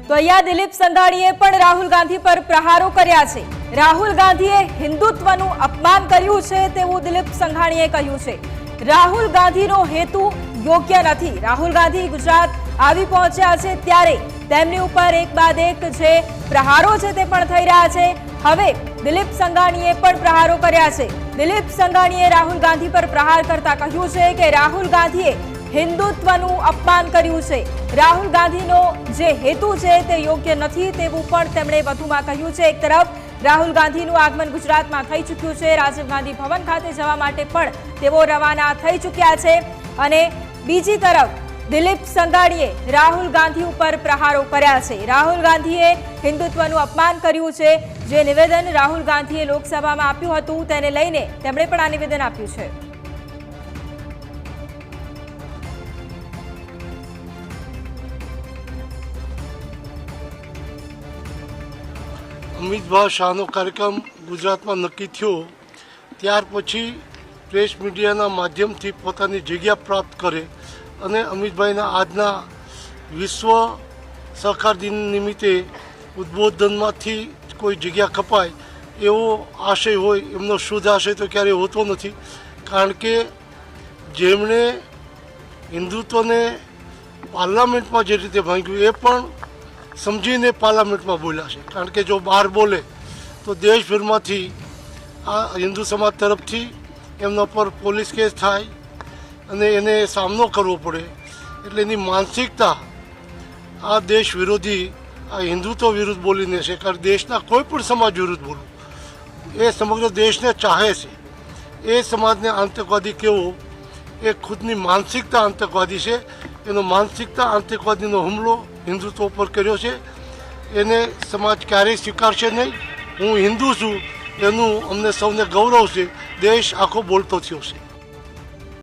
તો અહીંયા દિલીપ સંઘાણીએ પણ રાહુલ ગાંધી પર પ્રહારો કર્યા છે। રાહુલ ગાંધીએ હિન્દુત્વનું અપમાન કર્યું છે તેવું દિલીપ સંઘાણીએ કહ્યું છે। રાહુલ ગાંધીનો હેતુ યોગ્ય નથી। રાહુલ ગાંધી ગુજરાત આવી પહોંચ્યા છે ત્યારે તેમની ઉપર એક બાદ એક જે પ્રહારો છે તે પણ થઈ રહ્યા છે। હવે દિલીપ સંઘાણીએ પણ પ્રહારો કર્યા છે। દિલીપ સંઘાણીએ રાહુલ ગાંધી પર પ્રહાર કરતા કહ્યું છે કે રાહુલ ગાંધીએ હિન્દુત્વનું અપમાન કર્યું છે। રાહુલ ગાંધીનો જે હેતુ છે તે યોગ્ય નથી તેવું પણ તેમણે વધુમાં કહ્યું છે। એક તરફ રાહુલ ગાંધીનું આગમન ગુજરાતમાં થઈ ચૂક્યું છે। રાજીવ ગાંધી ભવન ખાતે જવા માટે પણ તેઓ રવાના થઈ ચૂક્યા છે અને બીજી તરફ દિલીપ સંઘાણીએ રાહુલ ગાંધી ઉપર પ્રહારો કર્યા છે। રાહુલ ગાંધીએ હિન્દુત્વનું અપમાન કર્યું છે। જે નિવેદન રાહુલ ગાંધીએ લોકસભામાં આપ્યું હતું તેને લઈને તેમણે પણ આ નિવેદન આપ્યું છે। અમિતભાઈ શાહનો કાર્યક્રમ ગુજરાતમાં નક્કી થયો ત્યાર પછી પ્રેસ મીડિયાના માધ્યમથી પોતાની જગ્યા પ્રાપ્ત કરે અને અમિતભાઈના આજના વિશ્વ સહકાર દિન નિમિત્તે ઉદ્બોધનમાંથી કોઈ જગ્યા કપાય એવો આશય હોય એમનો શુદ્ધ આશય તો ક્યારેય હોતો નથી। કારણ કે જેમણે હિન્દુત્વને પાર્લામેન્ટમાં જે રીતે ભાંગ્યું એ પણ સમજીને પાર્લામેન્ટમાં બોલ્યા છે। કારણ કે જો બહાર બોલે તો દેશભરમાંથી આ હિન્દુ સમાજ તરફથી એમના પર પોલીસ કેસ થાય અને એને સામનો કરવો પડે। એટલે એની માનસિકતા આ દેશ વિરોધી આ હિન્દુત્વ વિરુદ્ધ બોલીને છે। કારણ દેશના કોઈ પણ સમાજ વિરુદ્ધ બોલવું એ સમગ્ર દેશને ચાહે છે। એ સમાજને આતંકવાદી કહેવો એ ખુદની માનસિકતા આતંકવાદી છે। એનો માનસિકતા આતંકવાદીનો હુમલો હિન્દુત્વ ઉપર કર્યો છે। એને સમાજ ક્યારેય સ્વીકારશે નહીં। હું હિન્દુ છું એનું અમને સૌને ગૌરવ છે। દેશ આખો બોલતો થયો છે।